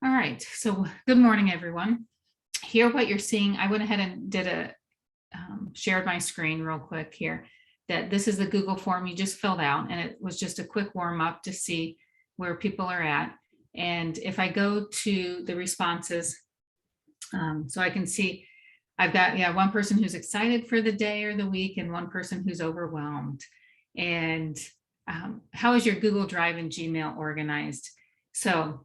All right, so good morning, everyone. Here, what you're seeing, I went ahead and shared my screen real quick here, that this is the Google form you just filled out, and it was just a quick warm up to see where people are at. And if I go to the responses, so I can see I've got, one person who's excited for the day or the week and one person who's overwhelmed. And how is your Google Drive and Gmail organized? So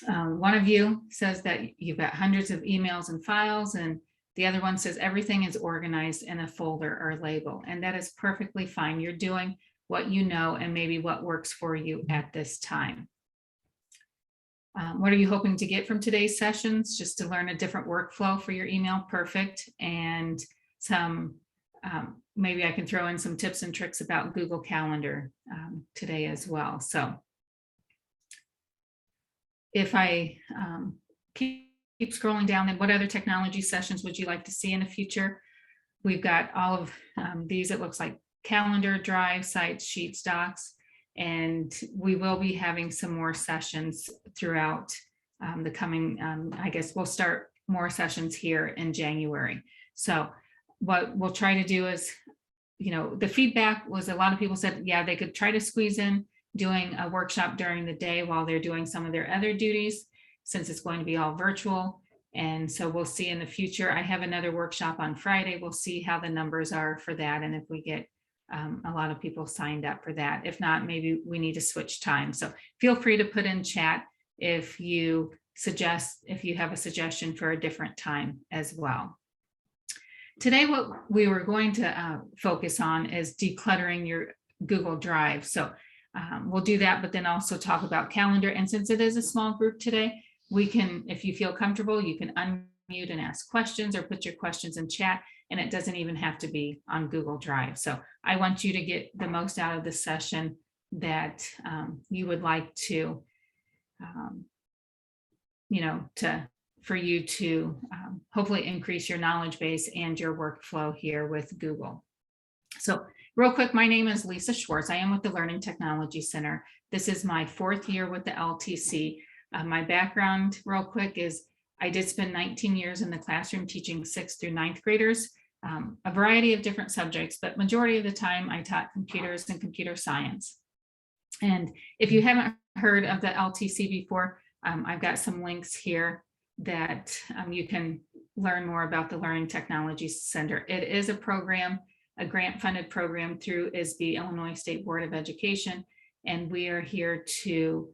one of you says that you've got hundreds of emails and files, and the other one says everything is organized in a folder or label, and that is perfectly fine. You're doing what you know and maybe what works for you at this time. What are you hoping to get from today's sessions? Just to learn a different workflow for your email. Perfect. And some, maybe I can throw in some tips and tricks about Google Calendar today as well. So if I keep scrolling down, then what other technology sessions would you like to see in the future? We've got all of these. It looks like Calendar, Drive, Sites, Sheets, Docs, and we will be having some more sessions throughout the coming, I guess we'll start more sessions here in January. So what we'll try to do is, the feedback was a lot of people said, yeah, they could try to squeeze in doing a workshop during the day while they're doing some of their other duties, since it's going to be all virtual. And so we'll see in the future. I have another workshop on Friday. We'll see how the numbers are for that, and if we get a lot of people signed up for that. If not, maybe we need to switch time. So feel free to put in chat if you have a suggestion for a different time as well. Today, what we were going to focus on is decluttering your Google Drive. So we'll do that, but then also talk about Calendar. And since it is a small group today, we can, if you feel comfortable, you can unmute and ask questions or put your questions in chat, and it doesn't even have to be on Google Drive. So I want you to get the most out of the session that you would like to, for you to hopefully increase your knowledge base and your workflow here with Google. So real quick, my name is Lisa Schwartz. I am with the Learning Technology Center. This is my 4th year with the LTC. My background real quick is I did spend 19 years in the classroom teaching 6th through 9th graders, a variety of different subjects, but majority of the time I taught computers and computer science. And if you haven't heard of the LTC before, I've got some links here that you can learn more about the Learning Technology Center. It is a program, a grant-funded program through ISB, Illinois State Board of Education, and we are here to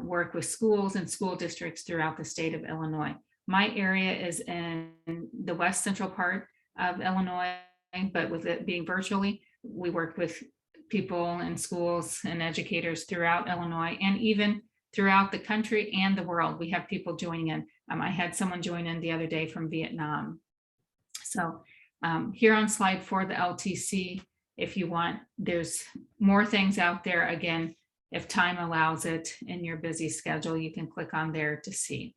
work with schools and school districts throughout the state of Illinois. My area is in the west central part of Illinois, but with it being virtually, we work with people and schools and educators throughout Illinois and even throughout the country and the world. We have people joining in. I had someone join in the other day from Vietnam. So here on slide 4, the LTC, if you want, there's more things out there. Again, if time allows it in your busy schedule, you can click on there to see.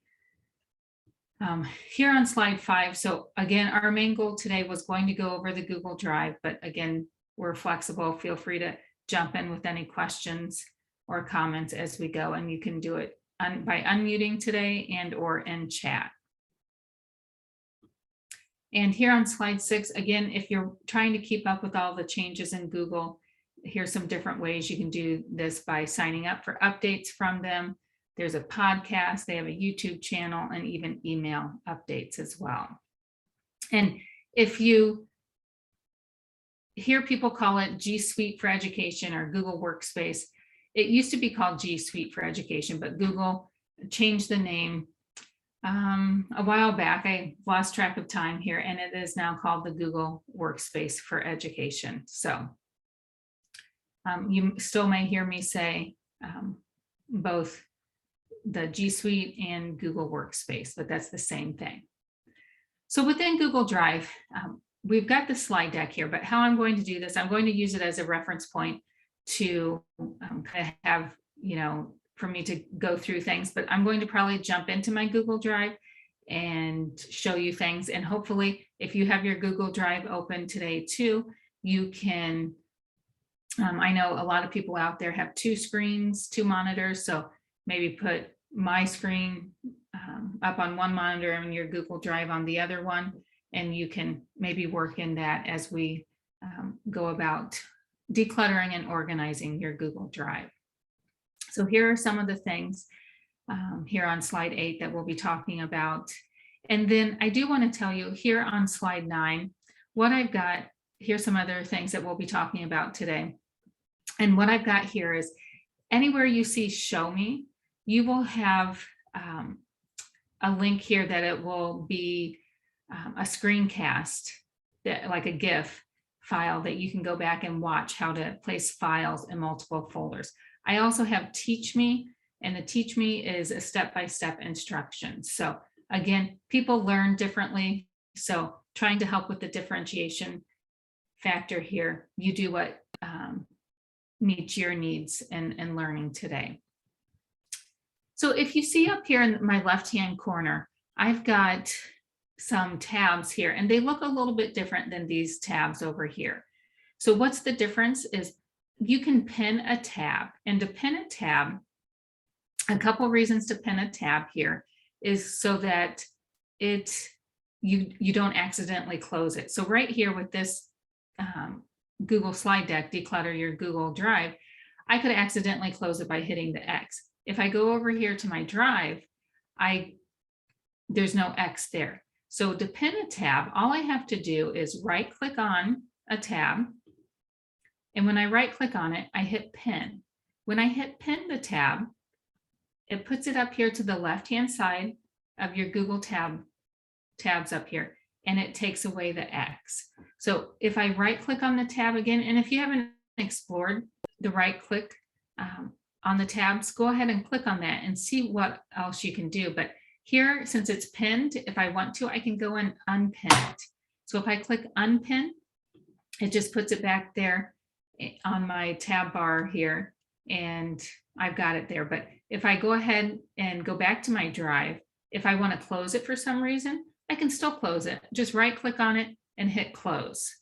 Here on slide 5, so again, our main goal today was going to go over the Google Drive, but again, we're flexible. Feel free to jump in with any questions or comments as we go, and you can do it by unmuting today and or in chat. And here on slide 6, again, if you're trying to keep up with all the changes in Google, here's some different ways you can do this by signing up for updates from them. There's a podcast, they have a YouTube channel, and even email updates as well. And if you hear people call it G Suite for Education or Google Workspace, it used to be called G Suite for Education, but Google changed the name a while back. I lost track of time here, and it is now called the Google Workspace for Education. So you still may hear me say both the G Suite and Google Workspace, but that's the same thing. So within Google Drive, we've got the slide deck here, but how I'm going to do this, I'm going to use it as a reference point to kind of have, for me to go through things, but I'm going to probably jump into my Google Drive and show you things. And hopefully, if you have your Google Drive open today too, you can, I know a lot of people out there have 2 screens, 2 monitors, so maybe put my screen up on one monitor and your Google Drive on the other one. And you can maybe work in that as we go about decluttering and organizing your Google Drive. So here are some of the things here on slide 8 that we'll be talking about. And then I do want to tell you here on slide 9, what I've got, here's some other things that we'll be talking about today. And what I've got here is anywhere you see show me, you will have a link here that it will be a screencast, that like a GIF file that you can go back and watch how to place files in multiple folders. I also have Teach Me, and the Teach Me is a step-by-step instruction. So again, people learn differently. So trying to help with the differentiation factor here, you do what meets your needs in learning today. So if you see up here in my left-hand corner, I've got some tabs here, and they look a little bit different than these tabs over here. So what's the difference is you can pin a tab, and to pin a tab, a couple reasons to pin a tab here is so that you don't accidentally close it. So right here with this Google slide deck, Declutter Your Google Drive, I could accidentally close it by hitting the X. If I go over here to my drive, there's no X there. So to pin a tab, all I have to do is right click on a tab. And when I right click on it, I hit pin. When I hit pin the tab, it puts it up here to the left-hand side of your Google tabs up here, and it takes away the X. So if I right click on the tab again, and if you haven't explored the right click on the tabs, go ahead and click on that and see what else you can do. But here, since it's pinned, if I want to, I can go and unpin it. So if I click unpin, it just puts it back there on my tab bar here, and I've got it there. But if I go ahead and go back to my drive, if I want to close it for some reason, I can still close it. Just right click on it and hit close.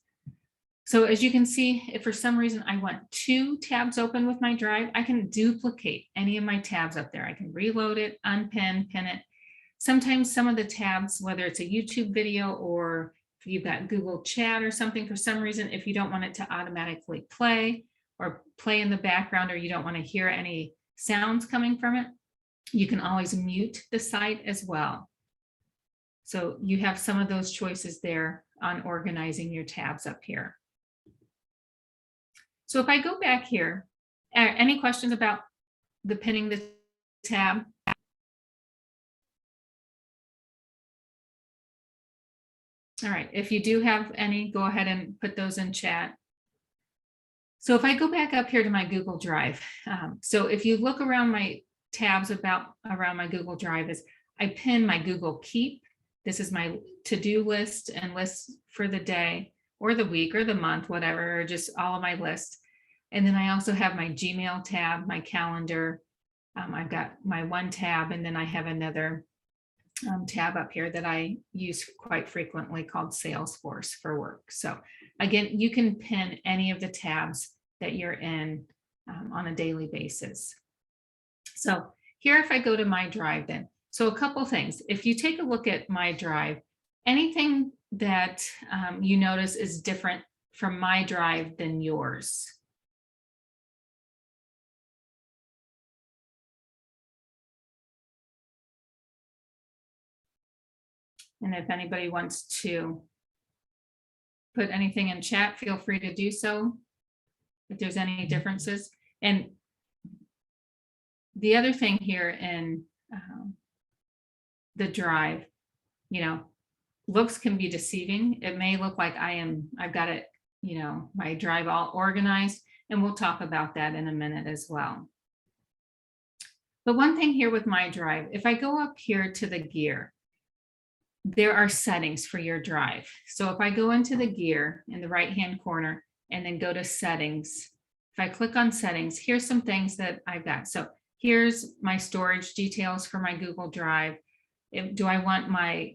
So as you can see, if for some reason I want 2 tabs open with my drive, I can duplicate any of my tabs up there. I can reload it, unpin, pin it. Sometimes some of the tabs, whether it's a YouTube video or if you've got Google Chat or something, for some reason, if you don't want it to automatically play or play in the background, or you don't want to hear any sounds coming from it, you can always mute the site as well. So you have some of those choices there on organizing your tabs up here. So if I go back here, any questions about the pinning the tab? All right, if you do have any, go ahead and put those in chat. So if I go back up here to my Google Drive, so if you look around my tabs around my Google Drive, is I pin my Google Keep. This is my to-do list and lists for the day or the week or the month, whatever, or just all of my lists. And then I also have my Gmail tab, my calendar. I've got my one tab, and then I have another tab up here that I use quite frequently called Salesforce for work. So again, you can pin any of the tabs that you're in on a daily basis. So here, if I go to my drive then, so a couple things. If you take a look at my drive, anything that you notice is different from my drive than yours? And if anybody wants to put anything in chat, feel free to do so if there's any differences. And the other thing here in the drive, looks can be deceiving. It may look like I've got it, my drive all organized, and we'll talk about that in a minute as well. But one thing here with my drive, if I go up here to the gear, there are settings for your drive. So if I go into the gear in the right-hand corner and then go to settings, if I click on settings, here's some things that I've got. So here's my storage details for my Google Drive. Do I want my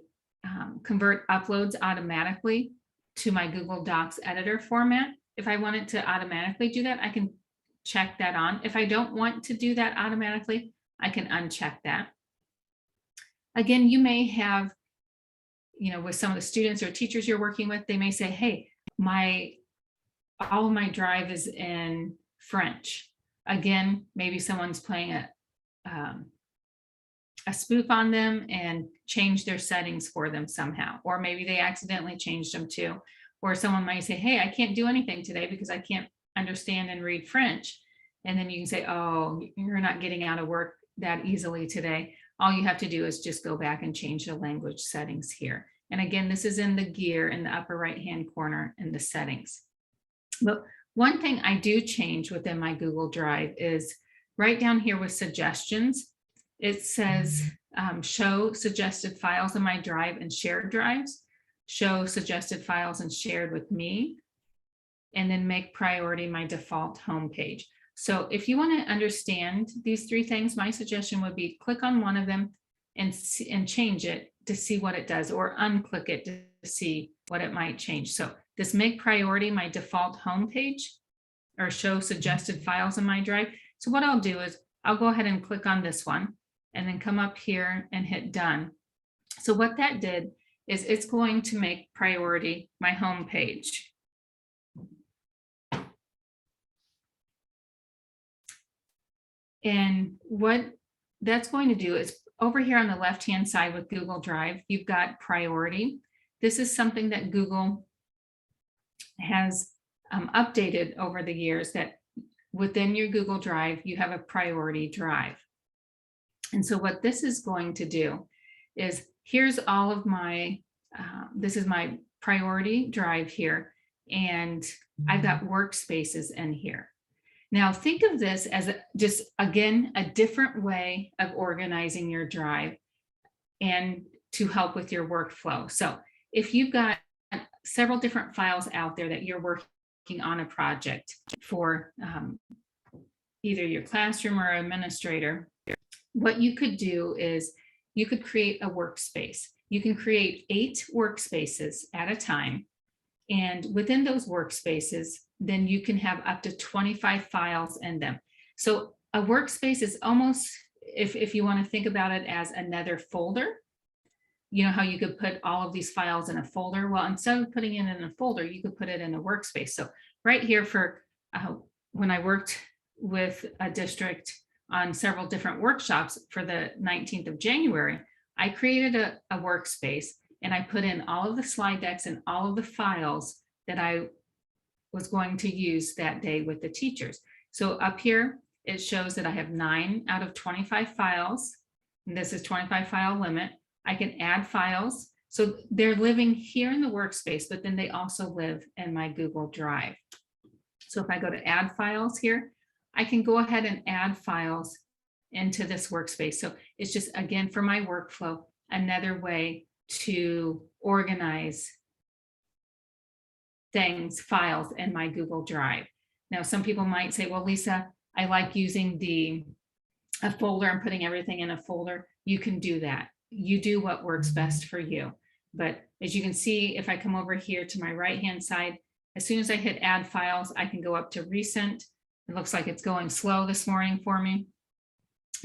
convert uploads automatically to my Google Docs editor format? If I want it to automatically do that, I can check that on. If I don't want to do that automatically, I can uncheck that. Again, you may have, with some of the students or teachers you're working with, they may say, hey, all of my drive is in French. Again, maybe someone's playing a spoof on them and change their settings for them somehow, or maybe they accidentally changed them too. Or someone might say, hey, I can't do anything today because I can't understand and read French. And then you can say, oh, you're not getting out of work that easily today. All you have to do is just go back and change the language settings here. And again, this is in the gear in the upper right-hand corner in the settings. But one thing I do change within my Google Drive is right down here with suggestions. It says show suggested files in my drive and shared drives, show suggested files and shared with me, and then make priority my default homepage. So if you want to understand these three things, my suggestion would be click on one of them and change it to see what it does, or unclick it to see what it might change. So this make priority my default homepage, or show suggested files in my drive. So what I'll do is I'll go ahead and click on this one and then come up here and hit done. So what that did is it's going to make priority my homepage. And what that's going to do is over here on the left-hand side with Google Drive, you've got priority. This is something that Google has updated over the years, that within your Google Drive, you have a priority drive. And so what this is going to do is, here's all of my, this is my priority drive here, and I've got workspaces in here. Now think of this as just, again, a different way of organizing your drive and to help with your workflow. So if you've got several different files out there that you're working on a project for either your classroom or administrator, what you could do is you could create a workspace. You can create 8 workspaces at a time. And within those workspaces, then you can have up to 25 files in them. So a workspace is almost, if you want to think about it as another folder, you know how you could put all of these files in a folder? Well, instead of putting it in a folder, you could put it in a workspace. So right here for when I worked with a district on several different workshops for the 19th of January, I created a workspace and I put in all of the slide decks and all of the files that I was going to use that day with the teachers. So up here, it shows that I have 9 out of 25 files. And this is 25 file limit. I can add files. So they're living here in the workspace, but then they also live in my Google Drive. So if I go to add files here, I can go ahead and add files into this workspace. So it's just, again, for my workflow, another way to organize things, files in my Google Drive. Now, some people might say, well, Lisa, I like using a folder and putting everything in a folder. You can do that. You do what works best for you. But as you can see, if I come over here to my right-hand side, as soon as I hit add files, I can go up to recent. It looks like it's going slow this morning for me.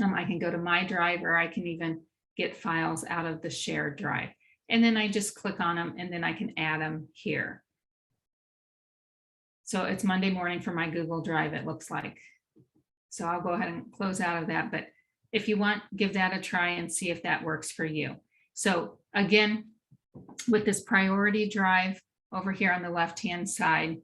I can go to my drive, or I can even get files out of the shared drive. And then I just click on them and then I can add them here. So it's Monday morning for my Google Drive, it looks like. So I'll go ahead and close out of that. But if you want, give that a try and see if that works for you. So again, with this priority drive over here on the left-hand side,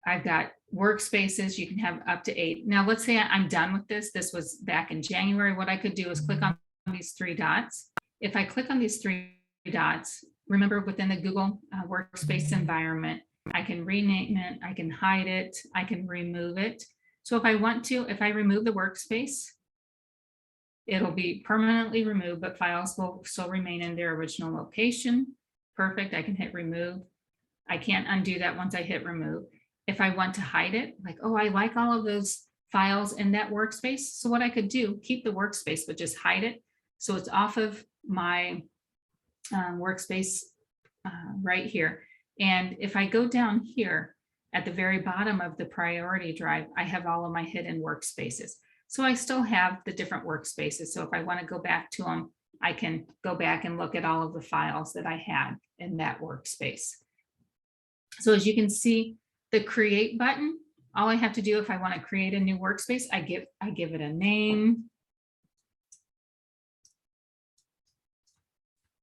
I've got workspaces. You can have up to 8. Now, let's say I'm done with this. This was back in January. What I could do is click on these 3 dots. If I click on these 3 dots, remember within the Google workspace environment, I can rename it, I can hide it, I can remove it. So if I want to, if I remove the workspace, it'll be permanently removed, but files will still remain in their original location. Perfect, I can hit remove. I can't undo that once I hit remove. If I want to hide it, like, oh, I like all of those files in that workspace. So what I could do, keep the workspace, but just hide it. So it's off of my workspace right here. And if I go down here at the very bottom of the priority drive, I have all of my hidden workspaces. So I still have the different workspaces. So if I want to go back to them, I can go back and look at all of the files that I had in that workspace. So as you can see, the create button, all I have to do if I want to create a new workspace, I give it a name.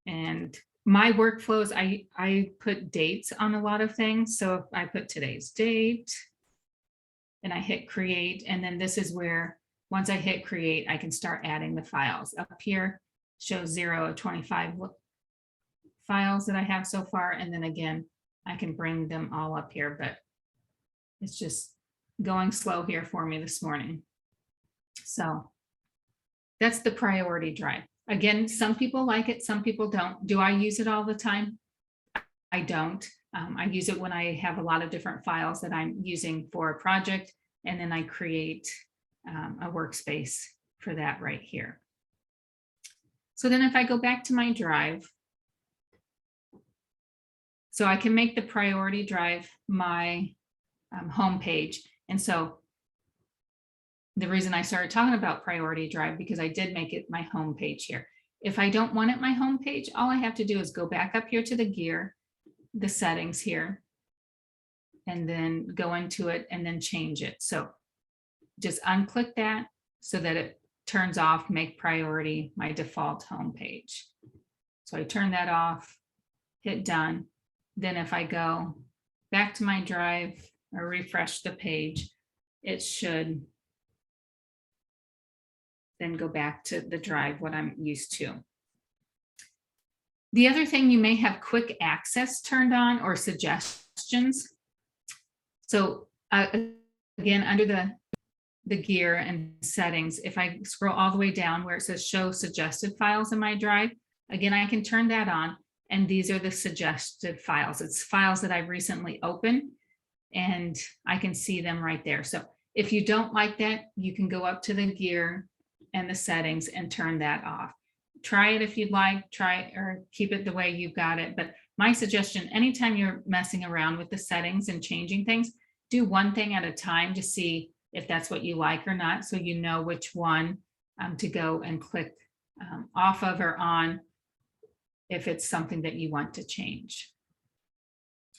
And my workflows, I put dates on a lot of things. So if I put today's date and I hit create, and then this is where once I hit create, I can start adding the files. Up here shows 0 of 25 files that I have so far. And then again, I can bring them all up here, but it's just going slow here for me this morning. So that's the priority drive. Again, some people like it, some people don't. Do I use it all the time? I don't. I use it when I have a lot of different files that I'm using for a project, and then I create a workspace for that right here. So then if I go back to my drive, so I can make the priority drive my home page. And so the reason I started talking about priority drive, because I did make it my home page here. If I don't want it my home page, all I have to do is go back up here to the gear, the settings here, and then go into it and then change it. So just unclick that so that it turns off make priority my default home page. So I turn that off, hit done. Then if I go back to my drive or refresh the page, it should then go back to the drive, what I'm used to. The other thing, you may have quick access turned on or suggestions. So again, under the gear and settings, if I scroll all the way down where it says show suggested files in my drive, again, I can turn that on. And these are the suggested files. It's files that I've recently opened, and I can see them right there. So if you don't like that, you can go up to the gear and the settings and turn that off. Try it if you'd like, try or keep it the way you've got it. But my suggestion, anytime you're messing around with the settings and changing things, do one thing at a time to see if that's what you like or not, so you know which one to go and click off of or on if it's something that you want to change.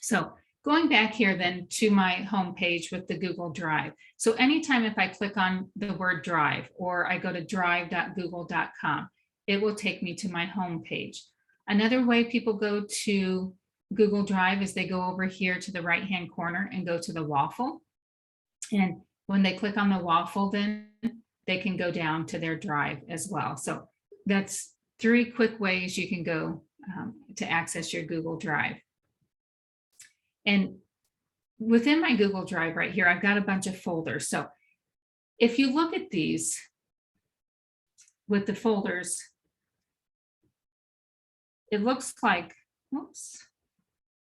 So going back here then to my home page with the Google Drive. So anytime if I click on the word drive or I go to drive.google.com, it will take me to my home page. Another way people go to Google Drive is they go over here to the right-hand corner and go to the waffle. And when they click on the waffle, then they can go down to their drive as well. So that's 3 quick ways you can go to access your Google Drive. And within my Google Drive right here, I've got a bunch of folders. So if you look at these with the folders, it looks like, oops,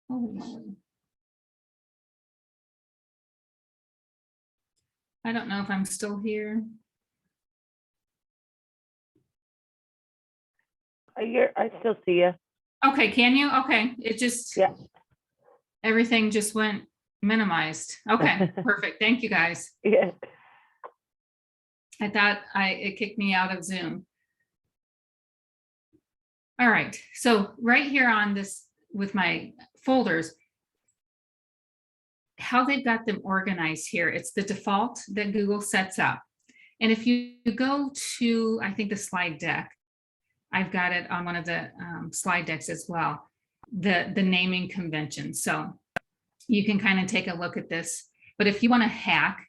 holy moly. I don't know if I'm still here. I still see you. Okay, can you? Okay, it just, Yeah. Everything just went minimized. Okay, perfect. Thank you guys. Yeah. I thought it kicked me out of Zoom. All right, so right here on this with my folders, how they've got them organized here, it's the default that Google sets up. And if you go to, I think the slide deck, I've got it on one of the slide decks as well, the naming convention. So you can kind of take a look at this. But if you want to hack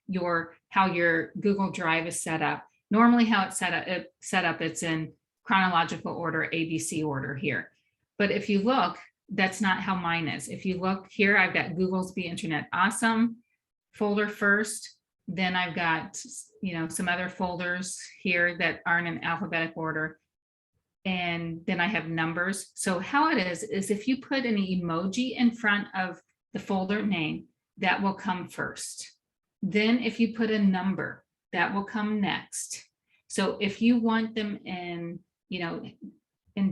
how your Google Drive is set up, normally how it's set up, it's in chronological order, ABC order here. But if you look, that's not how mine is. If you look here, I've got Google's Be Internet Awesome folder first. Then I've got, some other folders here that aren't in alphabetic order. And then I have numbers. So how it is if you put an emoji in front of the folder name, that will come first. Then if you put a number, that will come next. So if you want them in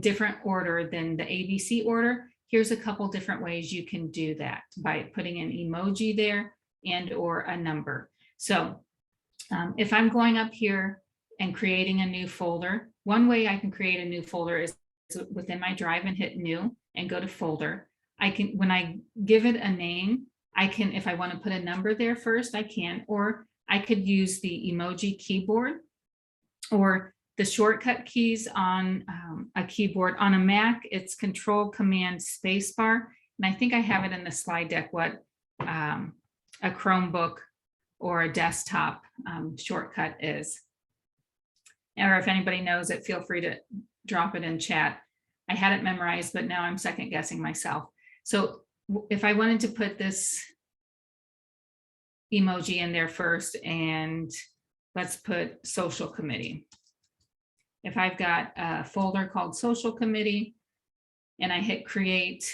different order than the ABC order, here's a couple different ways you can do that by putting an emoji there and or a number. So if I'm going up here and creating a new folder, one way I can create a new folder is within my drive and hit new and go to folder. I can, when I give it a name, I can, if I want to put a number there first, I can, or I could use the emoji keyboard or the shortcut keys on a keyboard. On a Mac, it's Control Command Spacebar. And I think I have it in the slide deck what a Chromebook or a desktop shortcut is. Or if anybody knows it, feel free to drop it in chat. I had it memorized, but now I'm second guessing myself. So if I wanted to put this emoji in there first, and let's put social committee. If I've got a folder called social committee and I hit create,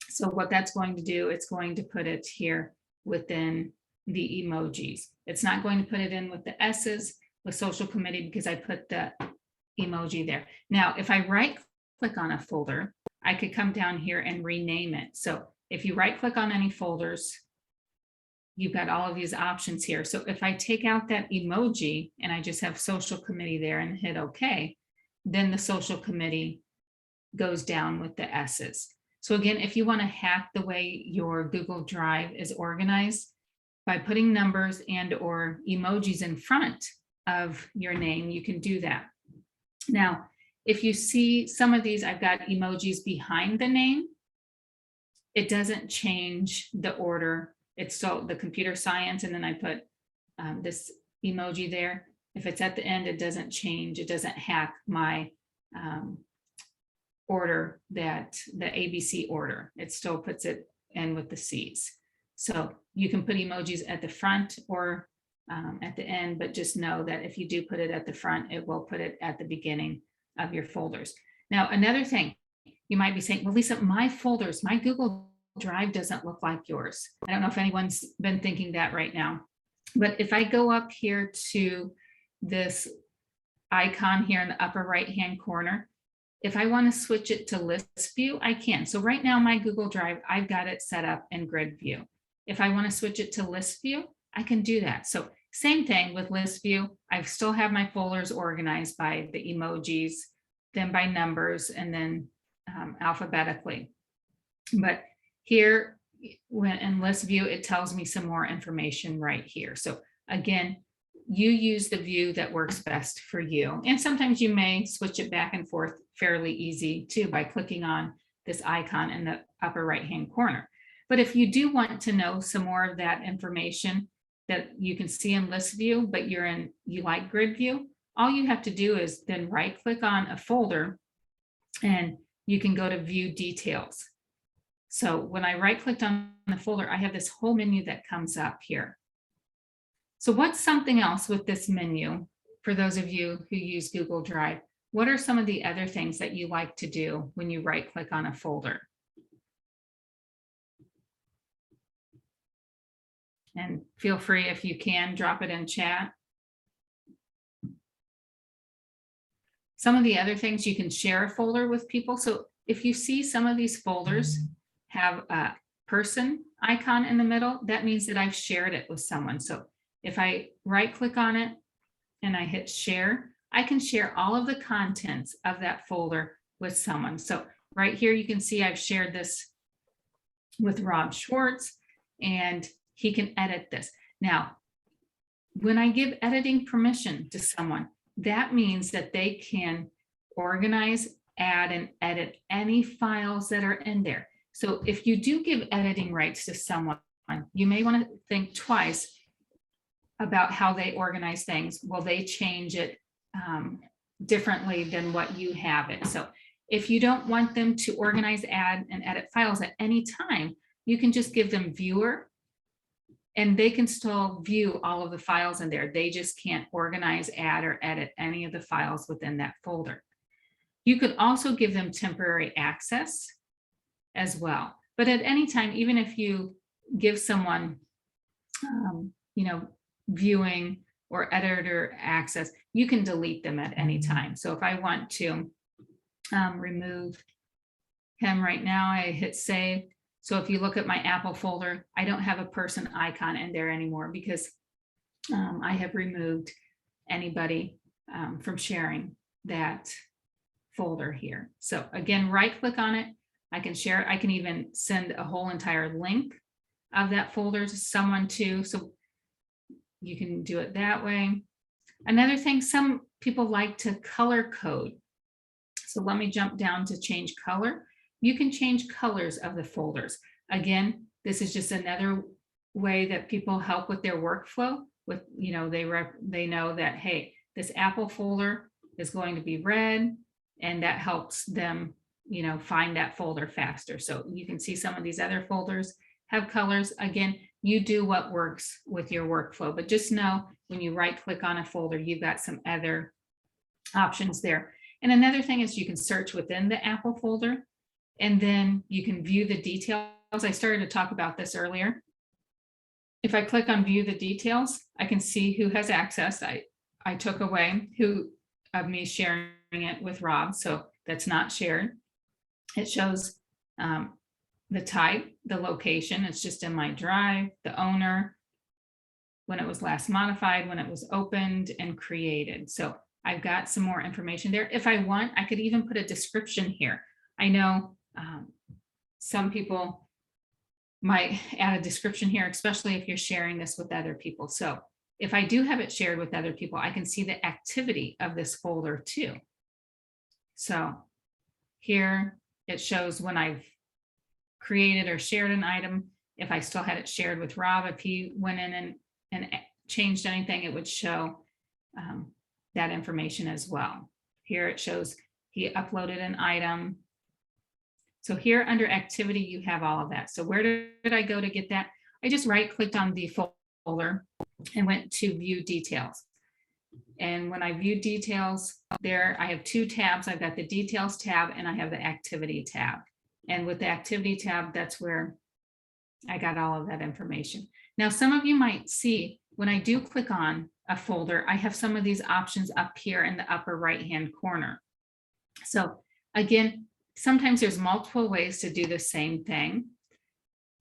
so what that's going to do, it's going to put it here within the emojis. It's not going to put it in with the S's with social committee because I put the emoji there. Now, if I right click on a folder, I could come down here and rename it. So if you right click on any folders, you've got all of these options here. So if I take out that emoji and I just have social committee there and hit OK, then the social committee goes down with the S's. So again, if you want to hack the way your Google Drive is organized by putting numbers and or emojis in front of your name, you can do that. Now, if you see some of these, I've got emojis behind the name. It doesn't change the order. It's still the computer science, and then I put this emoji there. If it's at the end, it doesn't change. It doesn't hack my order, that the ABC order. It still puts it in with the C's. So you can put emojis at the front or at the end, but just know that if you do put it at the front, it will put it at the beginning of your folders. Now, another thing, you might be saying, well, Lisa, my folders, my Google Drive doesn't look like yours. I don't know if anyone's been thinking that right now, but if I go up here to this icon here in the upper right-hand corner, if I want to switch it to list view, I can. So right now, my Google Drive, I've got it set up in grid view. If I want to switch it to list view, I can do that. So same thing with list view. I still have my folders organized by the emojis, then by numbers, and then alphabetically. But here, when in list view, it tells me some more information right here. So again, you use the view that works best for you. And sometimes you may switch it back and forth fairly easy too by clicking on this icon in the upper right-hand corner. But if you do want to know some more of that information that you can see in list view, but you like grid view, all you have to do is then right click on a folder and you can go to view details. So when I right clicked on the folder, I have this whole menu that comes up here. So what's something else with this menu for those of you who use Google Drive? What are some of the other things that you like to do when you right click on a folder? And feel free, if you can, drop it in chat. Some of the other things, you can share a folder with people. So if you see some of these folders have a person icon in the middle, that means that I've shared it with someone. So if I right click on it and I hit share, I can share all of the contents of that folder with someone. So right here, you can see I've shared this with Rob Schwartz, and he can edit this. Now, when I give editing permission to someone, that means that they can organize, add, and edit any files that are in there. So if you do give editing rights to someone, you may want to think twice about how they organize things. Will they change it differently than what you have it? So if you don't want them to organize, add, and edit files at any time, you can just give them viewer, and they can still view all of the files in there. They just can't organize, add, or edit any of the files within that folder. You could also give them temporary access as well. But at any time, even if you give someone, viewing or editor access, you can delete them at any time. So if I want to remove him right now, I hit save. So if you look at my Apple folder, I don't have a person icon in there anymore because I have removed anybody from sharing that folder here. So again, right click on it. I can share it. I can even send a whole entire link of that folder to someone too. So you can do it that way. Another thing, some people like to color code. So let me jump down to change color. You can change colors of the folders. Again, this is just another way that people help with their workflow. With, you know, they know that, hey, this Apple folder is going to be red, and that helps them, you know, find that folder faster. So you can see some of these other folders have colors. Again, you do what works with your workflow, but just know when you right click on a folder, you've got some other options there. And another thing is you can search within the Apple folder, and then you can view the details. I started to talk about this earlier. If I click on view the details, I can see who has access. I took away who of me sharing it with Rob, so that's not shared. It shows the type, the location, it's just in my drive, the owner, when it was last modified, when it was opened and created. So I've got some more information there. If I want, I could even put a description here. I know some people might add a description here, especially if you're sharing this with other people. So if I do have it shared with other people, I can see the activity of this folder too. So here it shows when I've created or shared an item. If I still had it shared with Rob, if he went in and changed anything, it would show that information as well. Here it shows he uploaded an item. So here under activity, you have all of that. So where did I go to get that? I just right clicked on the folder and went to view details. And when I view details there, I have two tabs. I've got the details tab and I have the activity tab. And with the activity tab, that's where I got all of that information. Now, some of you might see when I do click on a folder, I have some of these options up here in the upper right-hand corner. So again, sometimes there's multiple ways to do the same thing.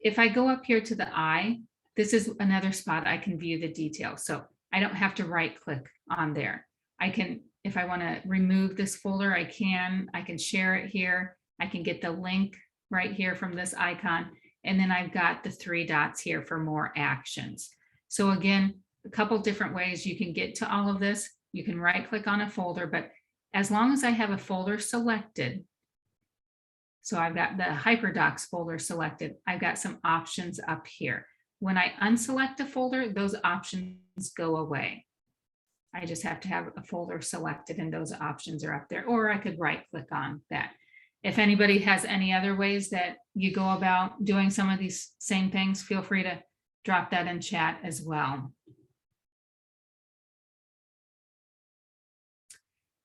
If I go up here to the eye, this is another spot I can view the details. So I don't have to right click on there. I can, if I want to remove this folder, I can share it here. I can get the link right here from this icon. And then I've got the three dots here for more actions. So again, a couple different ways you can get to all of this. You can right click on a folder, but as long as I have a folder selected, so I've got the HyperDocs folder selected, I've got some options up here. When I unselect a folder, those options go away. I just have to have a folder selected and those options are up there, or I could right click on that. If anybody has any other ways that you go about doing some of these same things, feel free to drop that in chat as well.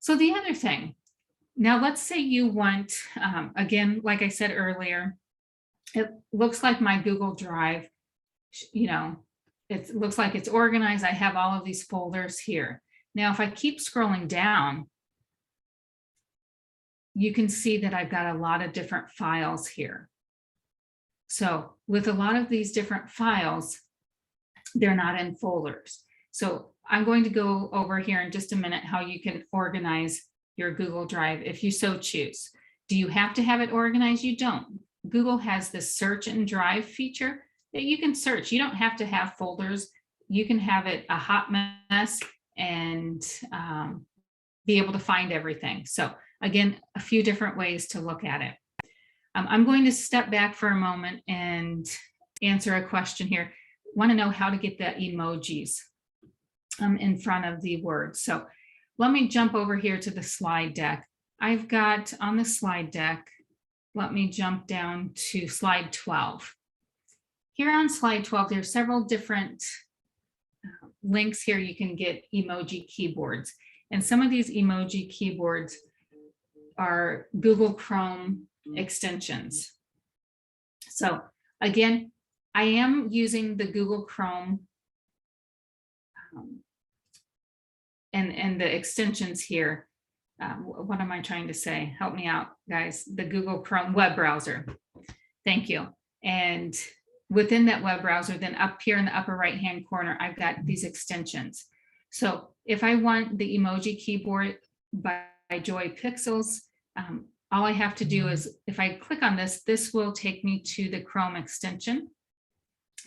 So the other thing, now let's say you want, again, like I said earlier, it looks like my Google Drive, you know, it looks like it's organized. I have all of these folders here. Now, if I keep scrolling down, you can see that I've got a lot of different files here. So with a lot of these different files, they're not in folders. So I'm going to go over here in just a minute how you can organize your Google Drive if you so choose. Do you have to have it organized? You don't. Google has this search and drive feature that you can search. You don't have to have folders. You can have it a hot mess and be able to find everything. So again, a few different ways to look at it. I'm going to step back for a moment and answer a question here. Want to know how to get the emojis in front of the words. So let me jump over here to the slide deck. I've got on the slide deck, let me jump down to slide 12. Here on slide 12, there's several different links here. You can get emoji keyboards. And some of these emoji keyboards are Google Chrome extensions. So again, I am using the Google Chrome and the extensions here. What am I trying to say? Help me out, guys. The Google Chrome web browser. Thank you. And within that web browser, then up here in the upper right-hand corner, I've got these extensions. So if I want the emoji keyboard, but Joy Pixels. All I have to do is, if I click on this, this will take me to the Chrome extension,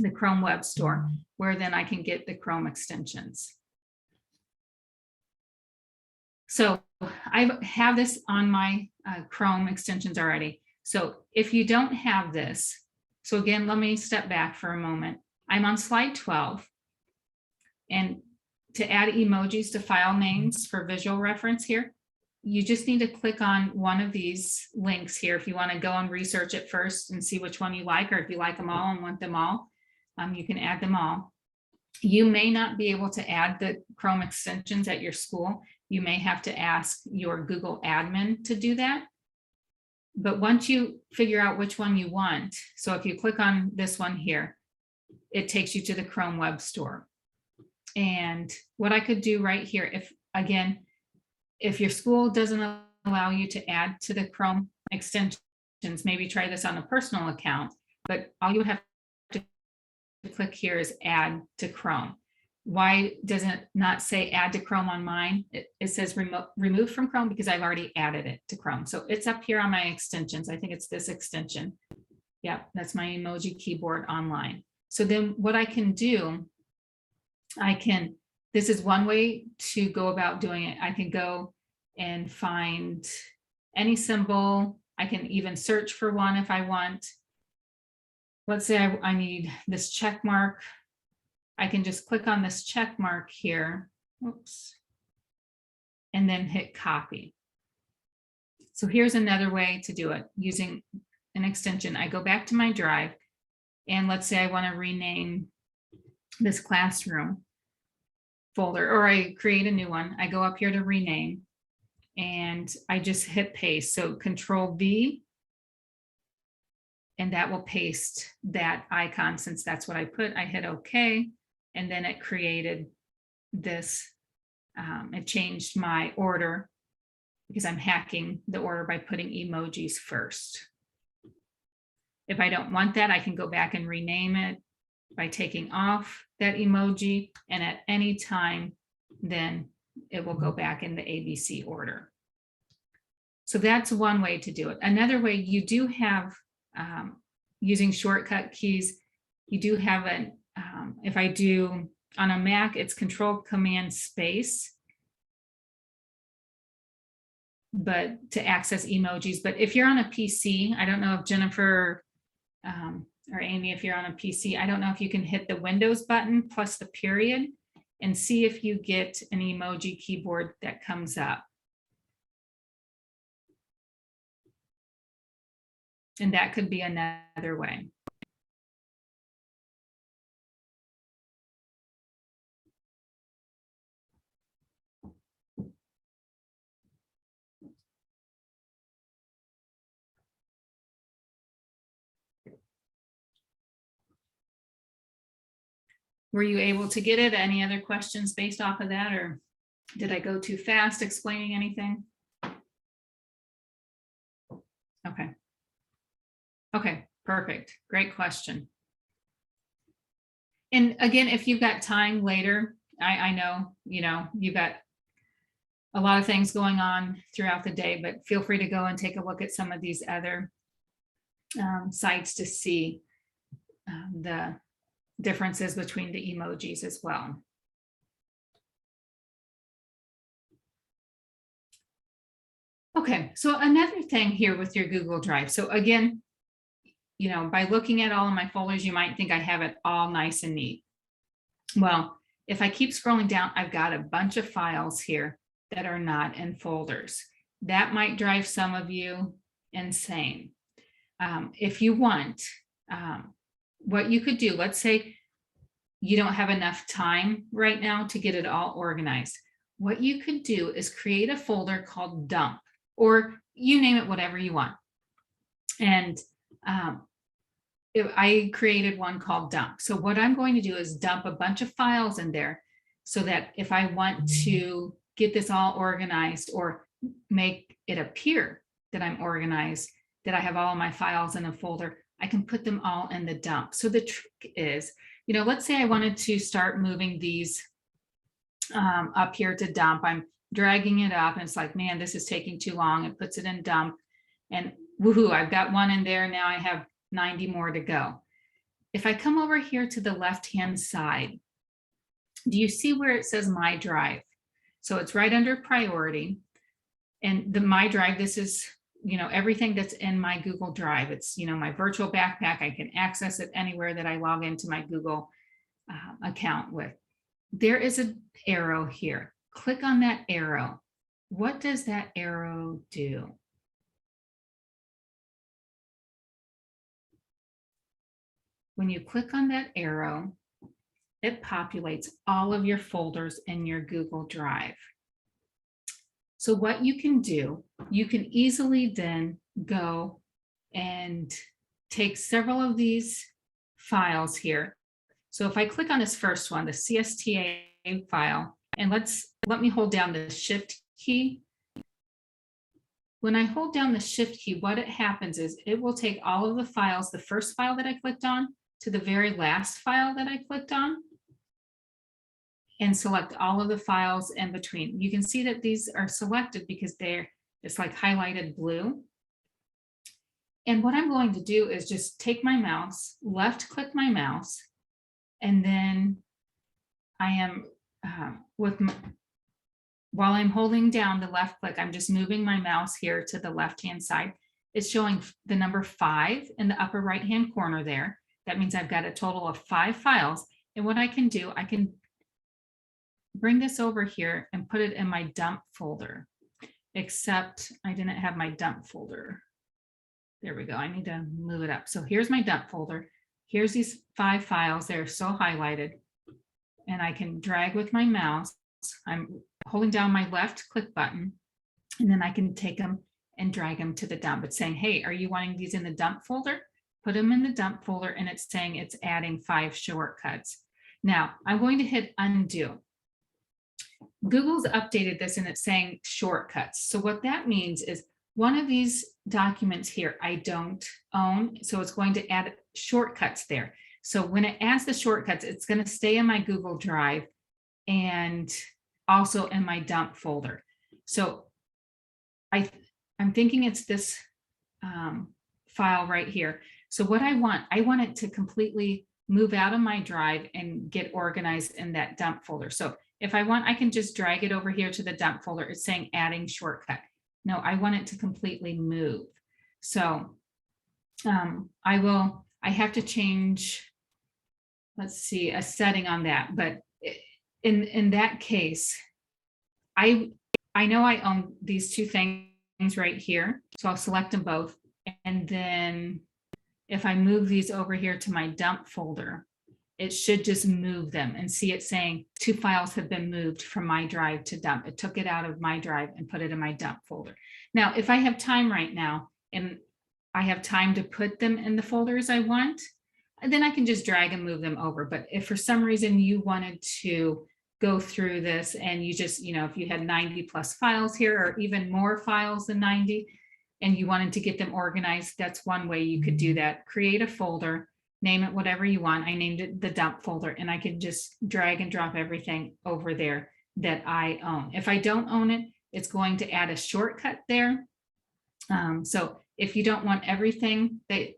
the Chrome Web Store, where then I can get the Chrome extensions. So I have this on my Chrome extensions already. So if you don't have this, so again, let me step back for a moment. I'm on slide 12. And to add emojis to file names for visual reference here, you just need to click on one of these links here. If you want to go and research it first and see which one you like, or if you like them all and want them all, you can add them all. You may not be able to add the Chrome extensions at your school. You may have to ask your Google admin to do that. But once you figure out which one you want, so if you click on this one here, it takes you to the Chrome Web Store. And what I could do right here, if your school doesn't allow you to add to the Chrome extensions, maybe try this on a personal account, but all you would have to click here is add to Chrome. Why does it not say add to Chrome on mine? It says remove from Chrome because I've already added it to Chrome. So it's up here on my extensions. I think it's this extension. Yeah, that's my emoji keyboard online. So then what I can do, this is one way to go about doing it. I can go and find any symbol. I can even search for one if I want. Let's say I need this check mark. I can just click on this check mark here. Oops. And then hit copy. So here's another way to do it using an extension. I go back to my drive, and let's say I want to rename this classroom folder, or I create a new one. I go up here to rename, and I just hit paste. So Control V, and that will paste that icon since that's what I put. I hit OK, and then it created this. It changed my order because I'm hacking the order by putting emojis first. If I don't want that, I can go back and rename it by taking off that emoji, and at any time, then it will go back in the ABC order. So that's one way to do it. Another way, you do have, using shortcut keys, you do have an, if I do on a Mac, it's Control-Command-Space, but to access emojis. But if you're on a PC, I don't know if Jennifer or Amy, if you're on a PC, I don't know if you can hit the Windows button plus the period and see if you get an emoji keyboard that comes up. And that could be another way. Were you able to get it? Any other questions based off of that, or did I go too fast explaining anything? Okay. Okay, perfect. Great question. And again, if you've got time later, I know, you've got a lot of things going on throughout the day, but feel free to go and take a look at some of these other sites to see the differences between the emojis as well. Okay, so another thing here with your Google Drive. So again, by looking at all of my folders, you might think I have it all nice and neat. Well, if I keep scrolling down, I've got a bunch of files here that are not in folders. That might drive some of you insane. If you want, what you could do, let's say you don't have enough time right now to get it all organized. What you could do is create a folder called dump, or you name it whatever you want. And I created one called dump. So what I'm going to do is dump a bunch of files in there so that if I want to get this all organized or make it appear that I'm organized, that I have all my files in a folder, I can put them all in the dump. So the trick is, let's say I wanted to start moving these up here to dump. I'm dragging it up and it's like, man, this is taking too long. It puts it in dump and woohoo, I've got one in there. Now I have 90 more to go. If I come over here to the left-hand side, do you see where it says My Drive? So it's right under priority. And the My Drive, this is, everything that's in my Google Drive. It's, my virtual backpack. I can access it anywhere that I log into my Google account with. There is an arrow here. Click on that arrow. What does that arrow do? When you click on that arrow, it populates all of your folders in your Google Drive. So what you can do, you can easily then go and take several of these files here. So if I click on this first one, the CSTA file, and let me hold down the Shift key. When I hold down the Shift key, what it happens is it will take all of the files, the first file that I clicked on to the very last file that I clicked on, and select all of the files in between. You can see that these are selected because it's like highlighted blue. And what I'm going to do is just take my mouse, left click my mouse, and then I am while I'm holding down the left click, I'm just moving my mouse here to the left-hand side. It's showing the number 5 in the upper right-hand corner there. That means I've got a total of 5 files. And what I can do, I can bring this over here and put it in my dump folder, except I didn't have my dump folder. There we go. I need to move it up. So here's my dump folder. Here's these 5 files. They're so highlighted. And I can drag with my mouse. I'm holding down my left click button, and then I can take them and drag them to the dump. It's saying, hey, are you wanting these in the dump folder? Put them in the dump folder, and it's saying it's adding 5 shortcuts. Now I'm going to hit undo. Google's updated this and it's saying shortcuts. So what that means is one of these documents here I don't own, so it's going to add shortcuts there. So when it adds the shortcuts, it's going to stay in my Google Drive and also in my dump folder. So I'm thinking it's this file right here. So what I want it to completely move out of my drive and get organized in that dump folder. So if I want, I can just drag it over here to the dump folder. It's saying adding shortcut. No, I want it to completely move. So I have to change, let's see, a setting on that. But in that case, I know I own these 2 things right here. So I'll select them both. And then if I move these over here to my dump folder, it should just move them and see it saying 2 files have been moved from my drive to dump. It took it out of my drive and put it in my dump folder. Now, if I have time right now and I have time to put them in the folders I want, then I can just drag and move them over. But if for some reason you wanted to go through this and you just, if you had 90 plus files here or even more files than 90 and you wanted to get them organized, that's one way you could do that. Create a folder, name it whatever you want. I named it the dump folder, and I can just drag and drop everything over there that I own. If I don't own it, it's going to add a shortcut there. So if you don't want everything that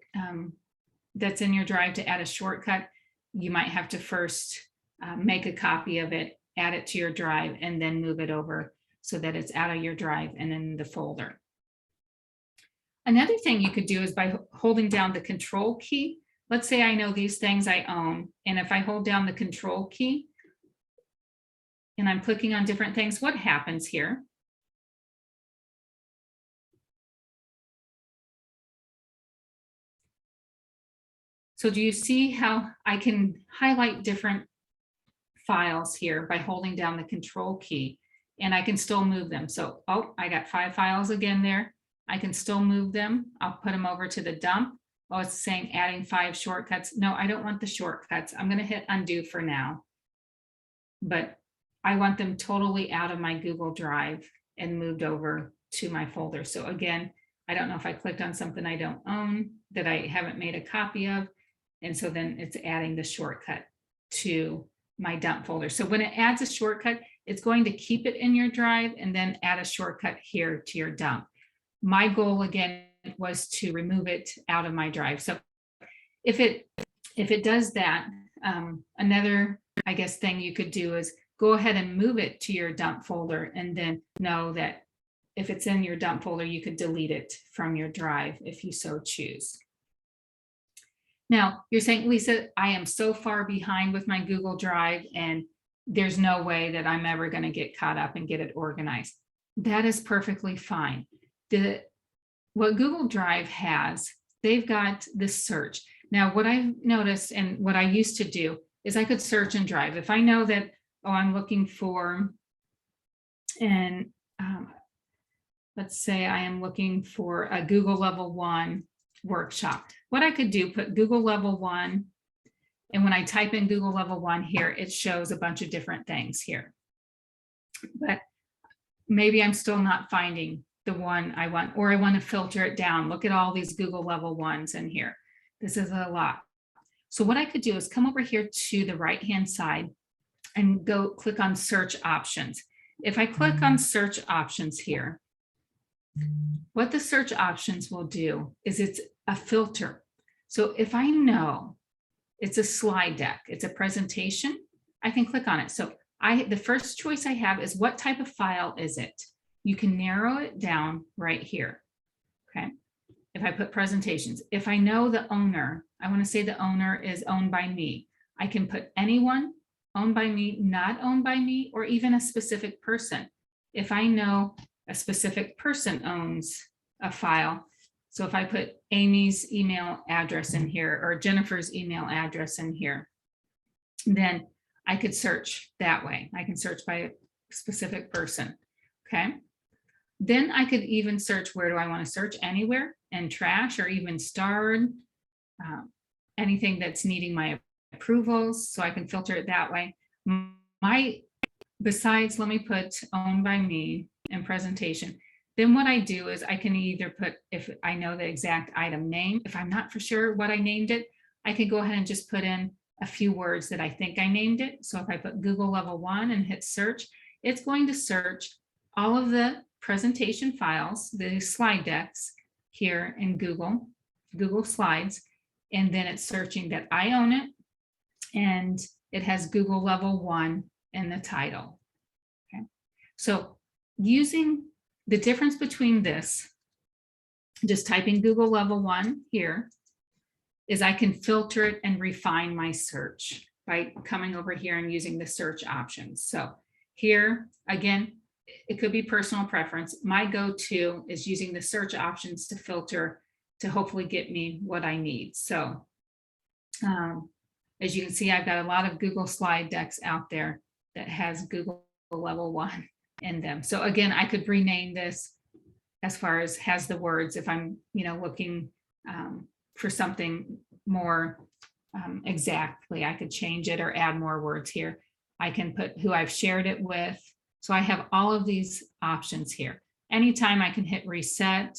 that's in your drive to add a shortcut, you might have to first make a copy of it, add it to your drive, and then move it over so that it's out of your drive and in the folder. Another thing you could do is by holding down the control key. Let's say I know these things I own, and if I hold down the control key and I'm clicking on different things, what happens here? So do you see how I can highlight different files here by holding down the control key, and I can still move them? So, I got 5 files again there. I can still move them. I'll put them over to the dump. Oh, it's saying adding 5 shortcuts. No, I don't want the shortcuts. I'm going to hit undo for now. But I want them totally out of my Google Drive and moved over to my folder. So again, I don't know if I clicked on something I don't own that I haven't made a copy of. And so then it's adding the shortcut to my dump folder. So when it adds a shortcut, it's going to keep it in your drive and then add a shortcut here to your dump. My goal again was to remove it out of my drive. So if it does that, another, I guess, thing you could do is go ahead and move it to your dump folder, and then know that if it's in your dump folder, you could delete it from your drive if you so choose. Now, you're saying, Lisa, I am so far behind with my Google Drive, and there's no way that I'm ever going to get caught up and get it organized. That is perfectly fine. What Google Drive has, they've got this search. Now, what I've noticed and what I used to do is I could search in Drive. If I know that, oh, I'm looking for, and let's say I am looking for a Google Level 1 workshop. What I could do, put Google Level 1, and when I type in Google Level 1 here, it shows a bunch of different things here. But maybe I'm still not finding the one I want, or I want to filter it down. Look at all these Google Level 1s in here. This is a lot. So what I could do is come over here to the right-hand side and go click on search options. If I click on search options here, what the search options will do is it's a filter. So if I know it's a slide deck, it's a presentation, I can click on it. So the first choice I have is what type of file is it? You can narrow it down right here. Okay. If I put presentations, if I know the owner, I want to say the owner is owned by me. I can put anyone, owned by me, not owned by me, or even a specific person. If I know a specific person owns a file, so if I put Amy's email address in here or Jennifer's email address in here, then I could search that way. I can search by a specific person. Okay. Then I could even search, where do I want to search? Anywhere, and trash, or even starred, anything that's needing my approvals. So I can filter it that way. Besides, let me put owned by me and presentation. Then what I do is I can either put, if I know the exact item name, if I'm not for sure what I named it, I can go ahead and just put in a few words that I think I named it. So if I put Google Level 1 and hit search, it's going to search all of the presentation files, the slide decks here in Google Slides, and then it's searching that I own it, and it has Google Level 1 in the title. Okay, so using the difference between this, just typing Google Level 1 here, is I can filter it and refine my search by coming over here and using the search options. So here, again, it could be personal preference. My go-to is using the search options to filter to hopefully get me what I need. So as you can see, I've got a lot of Google slide decks out there that has Google Level 1 in them. So again, I could rename this as far as has the words if I'm, looking for something more exactly. I could change it or add more words here. I can put who I've shared it with. So I have all of these options here. Anytime I can hit reset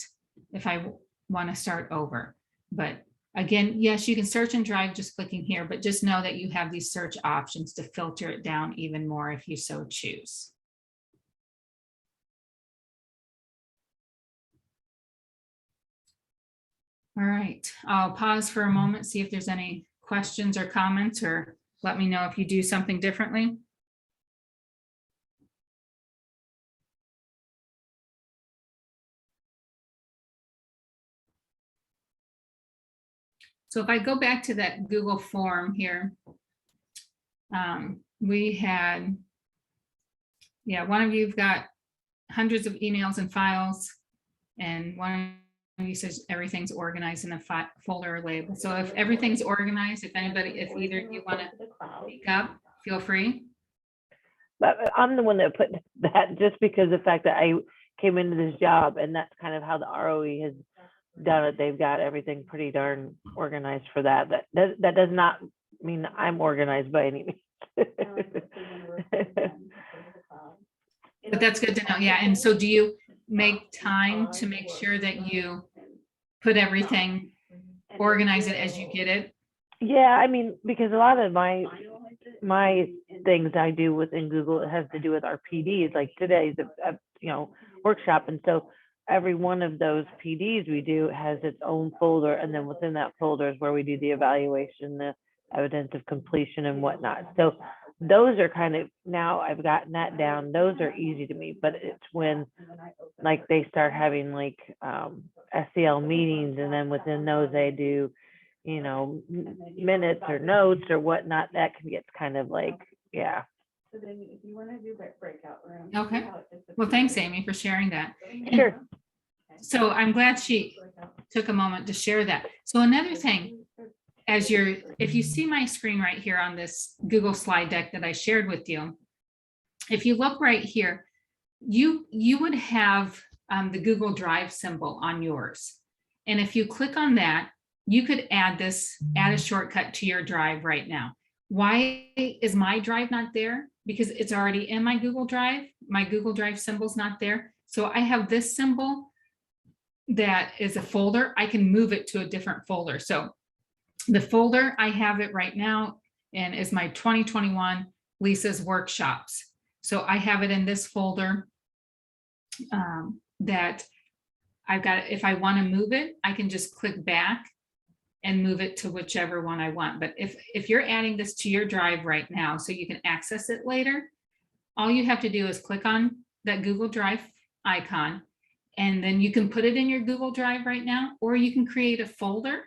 if I want to start over. But again, yes, you can search in Drive just clicking here, but just know that you have these search options to filter it down even more if you so choose. All right, I'll pause for a moment, see if there's any questions or comments, or let me know if you do something differently. So if I go back to that Google form here, we had, one of you've got hundreds of emails and files, and one of you says everything's organized in a folder or label. So if everything's organized, if either of you want to speak up, feel free. But I'm the one that put that just because the fact that I came into this job, and that's kind of how the ROE has done it. They've got everything pretty darn organized for that. That does not mean I'm organized by any means. But that's good to know. Yeah. And so do you make time to make sure that you put everything, organize it as you get it? Yeah, I mean, because a lot of my things I do within Google, it has to do with our PDs, like today's workshop. And so every one of those PDs we do has its own folder, and then within that folder is where we do the evaluation, the evidence of completion and whatnot. So those are kind of, now I've gotten that down, those are easy to me. But it's when like they start having like SEL meetings, and then within those they do minutes or notes or whatnot, that can get kind of like, yeah. So then if you want to do breakout room. Okay. Well, thanks, Amy, for sharing that. Sure. So I'm glad she took a moment to share that. So another thing, if you see my screen right here on this Google slide deck that I shared with you, if you look right here, you would have the Google Drive symbol on yours. And if you click on that, you could add a shortcut to your drive right now. Why is my drive not there? Because it's already in my Google Drive. My Google Drive symbol's not there. So I have this symbol that is a folder. I can move it to a different folder. So the folder, I have it right now, and is my 2021 Lisa's workshops. So I have it in this folder that I've got. If I want to move it, I can just click back and move it to whichever one I want. But if you're adding this to your drive right now so you can access it later, all you have to do is click on that Google Drive icon, and then you can put it in your Google Drive right now, or you can create a folder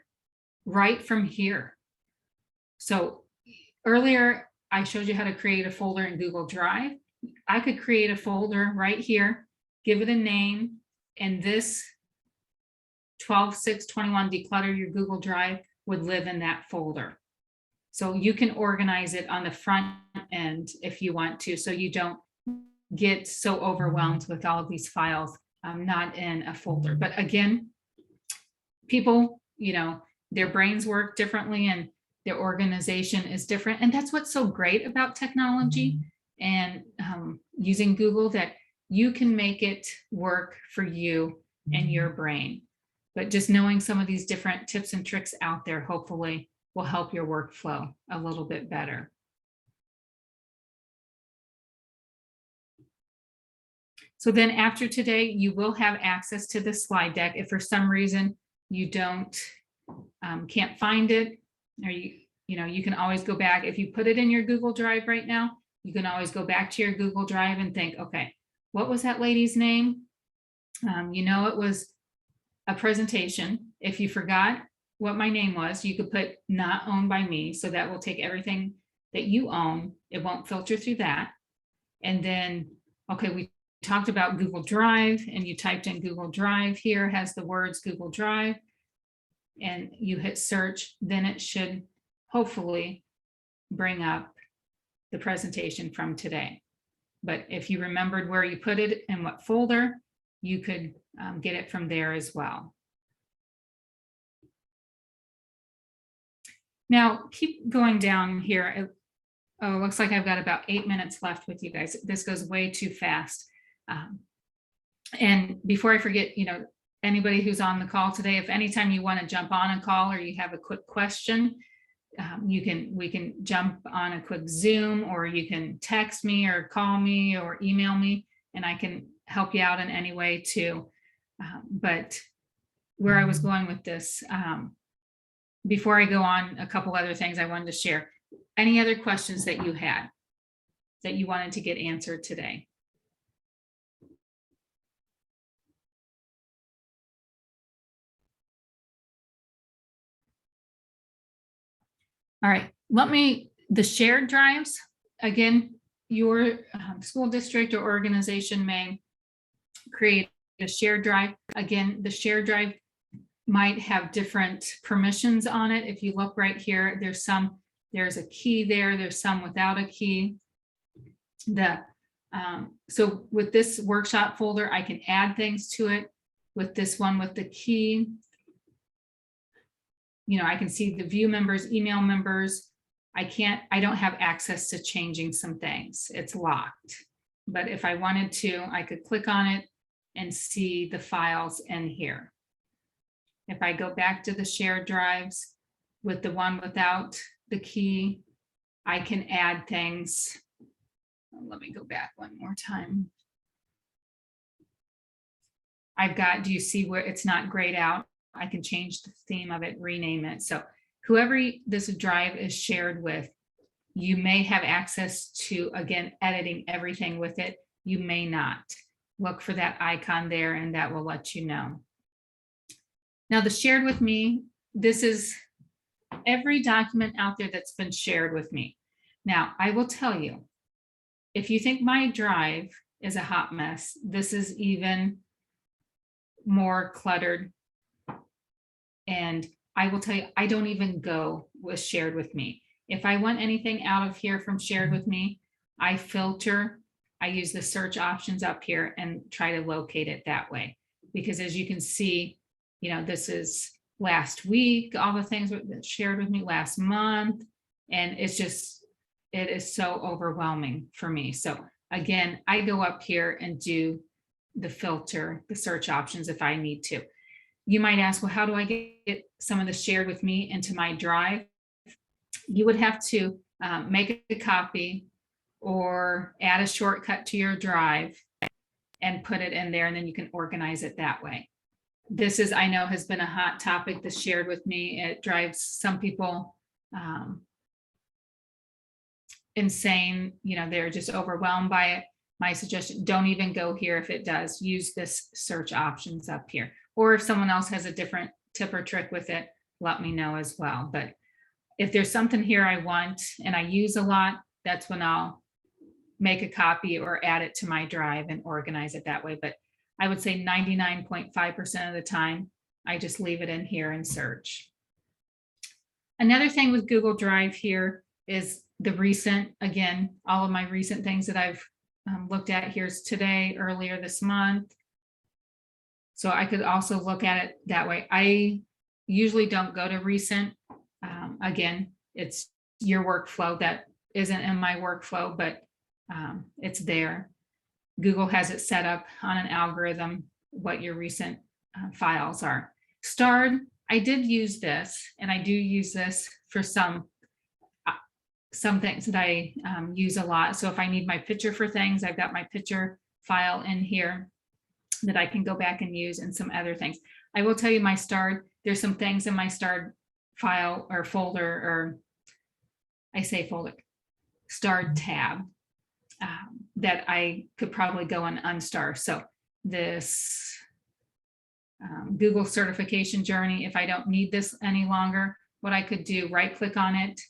right from here. So earlier I showed you how to create a folder in Google Drive. I could create a folder right here, give it a name, and this 12/6/21 declutter your Google Drive would live in that folder. So you can organize it on the front end if you want to, so you don't get so overwhelmed with all of these files, not in a folder. But again, people, their brains work differently and their organization is different. And that's what's so great about technology and using Google, that you can make it work for you and your brain. But just knowing some of these different tips and tricks out there, hopefully will help your workflow a little bit better. So then after today, you will have access to the slide deck. If for some reason you can't find it, or you can always go back. If you put it in your Google Drive right now, you can always go back to your Google Drive and think, okay, what was that lady's name? It was a presentation. If you forgot what my name was, you could put not owned by me. So that will take everything that you own. It won't filter through that. And then, okay, we talked about Google Drive, and you typed in Google Drive. Here has the words Google Drive, and you hit search. Then it should hopefully bring up the presentation from today. But if you remembered where you put it and what folder, you could get it from there as well. Now, keep going down here. Oh, it looks like I've got about 8 minutes left with you guys. This goes way too fast. And before I forget, anybody who's on the call today, if anytime you want to jump on a call or you have a quick question, we can jump on a quick Zoom, or you can text me or call me or email me, and I can help you out in any way too. But where I was going with this, before I go on, a couple other things I wanted to share. Any other questions that you had that you wanted to get answered today? All right, the shared drives, again, your school district or organization may create a shared drive. Again, the shared drive might have different permissions on it. If you look right here, there's a key there, there's some without a key. So with this workshop folder, I can add things to it. With this one with the key, I can see the view members, email members. I don't have access to changing some things. It's locked. But if I wanted to, I could click on it and see the files in here. If I go back to the shared drives with the one without the key, I can add things let me go back one more time. Do you see where it's not grayed out? I can change the theme of it, rename it. So whoever this drive is shared with, you may have access to, again, editing everything with it. You may not. Look for that icon there and that will let you know. Now the shared with me, this is every document out there that's been shared with me. Now I will tell you, if you think my drive is a hot mess, this is even more cluttered. And I will tell you, I don't even go with shared with me. If I want anything out of here from shared with me, I filter, I use the search options up here and try to locate it that way. Because as you can see, this is last week, all the things that shared with me last month. And it is so overwhelming for me. So again, I go up here and do the filter, the search options if I need to. You might ask, well, how do I get some of the shared with me into my drive? You would have to make a copy or add a shortcut to your drive and put it in there, and then you can organize it that way. This is, I know, has been a hot topic, the shared with me. It drives some people insane. They're just overwhelmed by it. My suggestion, don't even go here if it does. Use this search options up here. Or if someone else has a different tip or trick with it, let me know as well. But if there's something here I want and I use a lot, that's when I'll make a copy or add it to my drive and organize it that way. But I would say 99.5% of the time, I just leave it in here and search. Another thing with Google Drive here is the recent, again, all of my recent things that I've looked at. Here's today, earlier this month. So I could also look at it that way. I usually don't go to recent. Again, it's your workflow. That isn't in my workflow, but it's there. Google has it set up on an algorithm, what your recent files are. Starred, I did use this, and I do use this for some things that I use a lot. So if I need my picture for things, I've got my picture file in here that I can go back and use, and some other things. I will tell you my starred, there's some things in my starred file or folder, or I say folder, starred tab, that I could probably go and unstar. So this Google certification journey, if I don't need this any longer, what I could do, right click on it.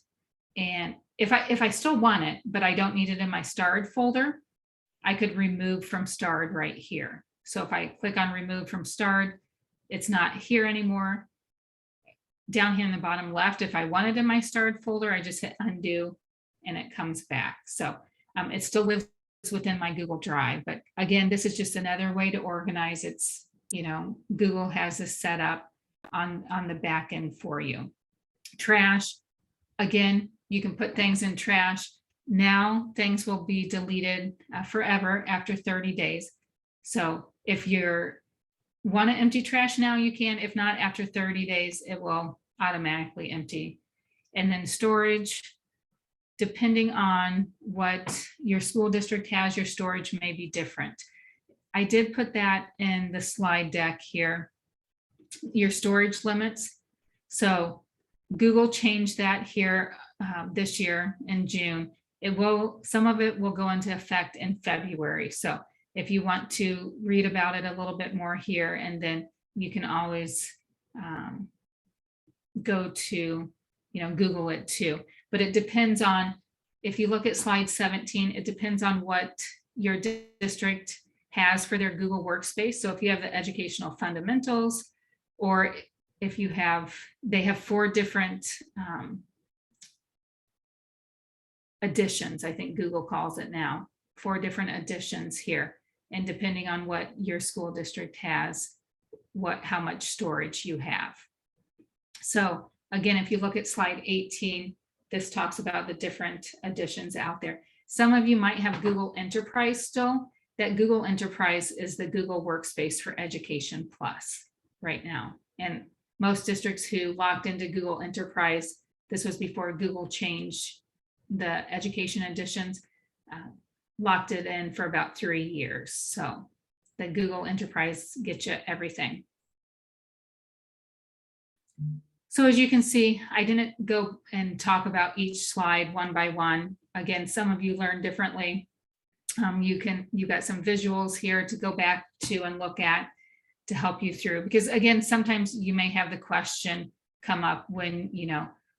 And if I still want it, but I don't need it in my starred folder, I could remove from starred right here. So if I click on remove from starred, it's not here anymore. Down here in the bottom left, if I want it in my starred folder, I just hit undo and it comes back. So it still lives within my Google Drive. But again, this is just another way to organize. It's, Google has this set up on the back end for you. Trash, again, you can put things in trash. Now things will be deleted forever after 30 days. So if you want to empty trash now, you can. If not, after 30 days, it will automatically empty. And then storage, depending on what your school district has, your storage may be different. I did put that in the slide deck here, your storage limits. So Google changed that here this year in June. Some of it will go into effect in February. So if you want to read about it a little bit more here, and then you can always go to, Google it too. But it depends on, if you look at slide 17, it depends on what your district has for their Google Workspace. So if you have the educational fundamentals, or if they have 4 different editions, I think Google calls it now, 4 different editions here. And depending on what your school district has, how much storage you have. So again, if you look at slide 18, this talks about the different editions out there. Some of you might have Google Enterprise still. That Google Enterprise is the Google Workspace for Education Plus right now. And most districts who logged into Google Enterprise, this was before Google changed the education editions, locked it in for about 3 years. So the Google Enterprise gets you everything. So as you can see, I didn't go and talk about each slide one by one. Again, some of you learn differently. You've got some visuals here to go back to and look at to help you through, because again, sometimes you may have the question come up when,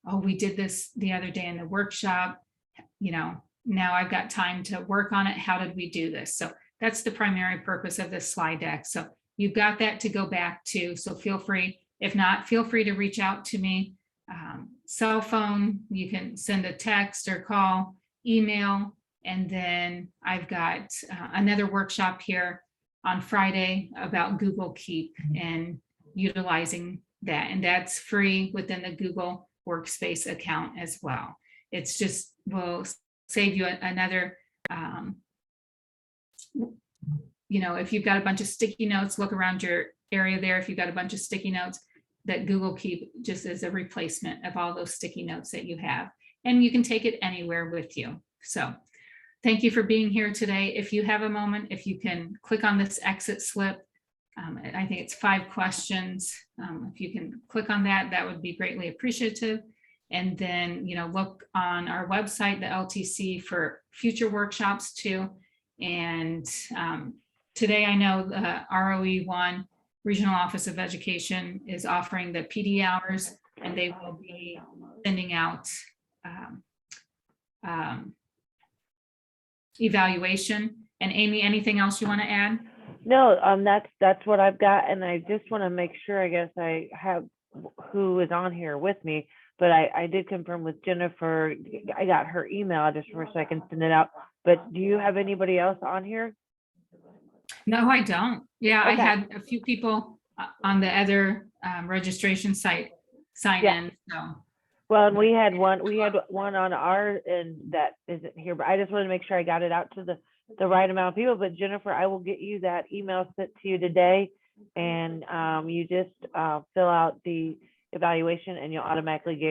oh, we did this the other day in the workshop, now I've got time to work on it. How did we do this? So that's the primary purpose of this slide deck. So you've got that to go back to. So feel free, if not, feel free to reach out to me. Cell phone, you can send a text or call, email, and then I've got another workshop here on Friday about Google Keep and utilizing that. And that's free within the Google Workspace account as well. It's just will save you another, if you've got a bunch of sticky notes, look around your area there. If you've got a bunch of sticky notes, that Google Keep just is a replacement of all those sticky notes that you have. And you can take it anywhere with you. So thank you for being here today. If you have a moment, if you can click on this exit slip, I think it's 5 questions. If you can click on that, that would be greatly appreciative. And then, look on our website, the LTC, for future workshops too. And today I know the ROE1, Regional Office of Education, is offering the PD hours, and they will be sending out evaluation. And Amy, anything else you want to add? No, that's what I've got, and I just want to make sure, I guess I have who is on here with me, but I did confirm with Jennifer. I got her email address first so I can send it out. But do you have anybody else on here? No, I don't. Yeah, I Okay. had a few people on the other registration site sign in. So Well, and we had one on our end that isn't here, but I just wanted to make sure I got it out to the right amount of people. But Jennifer, I will get you that email sent to you today, and you just fill out the evaluation and you'll automatically get